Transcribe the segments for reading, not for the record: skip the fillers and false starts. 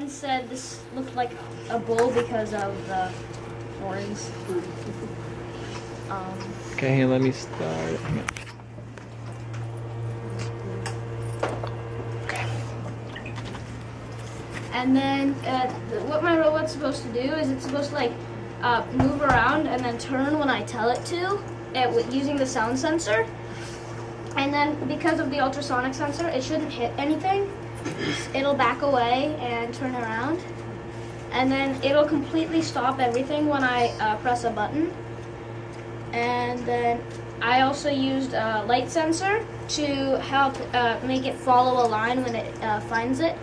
someone said this looked like a bull because of the horns. Okay, let me start. Hang on. And then what my robot's supposed to do is it's supposed to like move around and then turn when I tell it to, using the sound sensor. And then because of the ultrasonic sensor, it shouldn't hit anything. It'll back away and turn around. And then it'll completely stop everything when I press a button. And then I also used a light sensor to help make it follow a line when it finds it.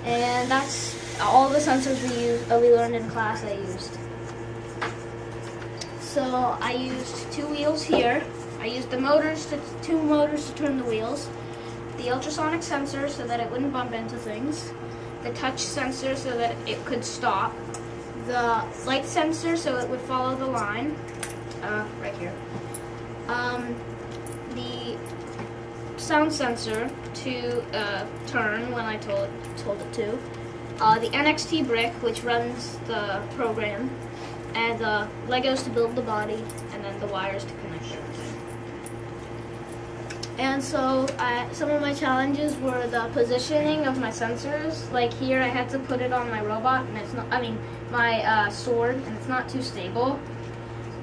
And that's all the sensors we learned in class I used. So I used 2 wheels here. I used the two motors to turn the wheels, the ultrasonic sensor so that it wouldn't bump into things, the touch sensor so that it could stop, the light sensor so it would follow the line, right here, the sound sensor to turn when I told it to, the NXT brick which runs the program, and the Legos to build the body, and then the wires to connect everything. And so some of my challenges were the positioning of my sensors. Like here I had to put it on my robot, and it's not, my sword, and it's not too stable.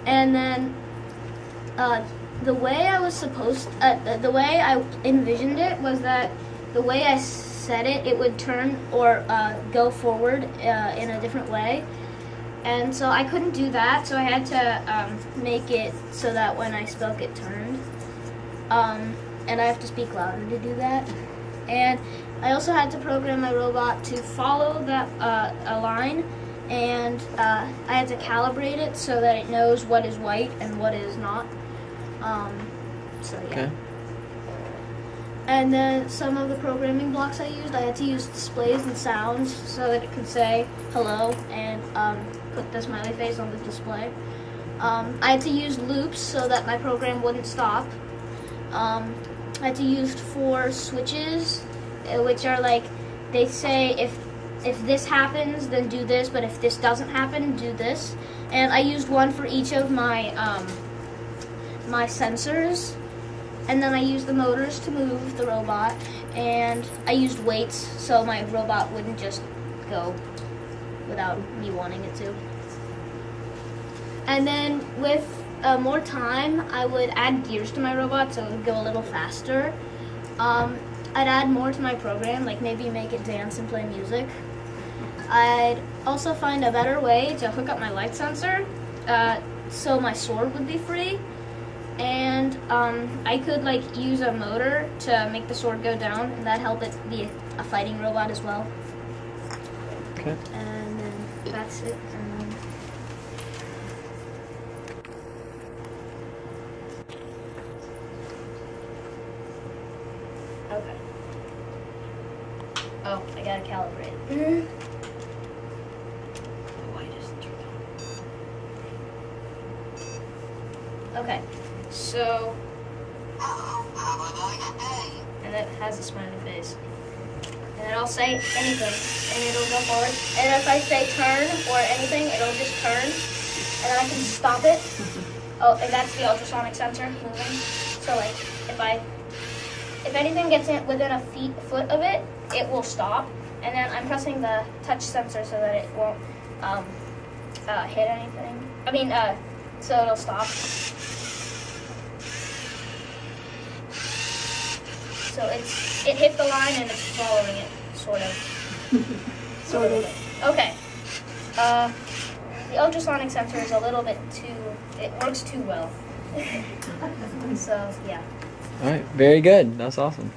And then the way I envisioned it was that the way I said it, it would turn or go forward in a different way. And so I couldn't do that, so I had to make it so that when I spoke it turned. And I have to speak louder to do that. And I also had to program my robot to follow that a line, and I had to calibrate it so that it knows what is white and what is not. So yeah. Okay. And then some of the programming blocks I had to use displays and sounds so that it could say hello and put the smiley face on the display. I had to use loops so that my program wouldn't stop. I had to use 4 switches, which are like, they say if this happens, then do this, but if this doesn't happen, do this. And I used one for each of my my sensors. And then I used the motors to move the robot, and I used weights so my robot wouldn't just go without me wanting it to. And then with more time, I would add gears to my robot so it would go a little faster. I'd add more to my program, like maybe make it dance and play music. I'd also find a better way to hook up my light sensor so my sword would be free. And I could like use a motor to make the sword go down, and that'd help it be a fighting robot as well. Okay. And then that's it. And then okay. Oh, I gotta calibrate. Why doesn't turn on? Okay. So, and it has a smiley face. And then I'll say anything, and it'll go forward. And if I say turn or anything, it'll just turn, and then I can stop it. Oh, and that's the ultrasonic sensor moving. So like, if anything gets within a foot of it, it will stop. And then I'm pressing the touch sensor so that it won't hit anything. So it'll stop. So it hit the line and it's following it, sort of. Sort of. Okay. The ultrasonic sensor is a little bit it works too well. So, yeah. All right, very good. That's awesome.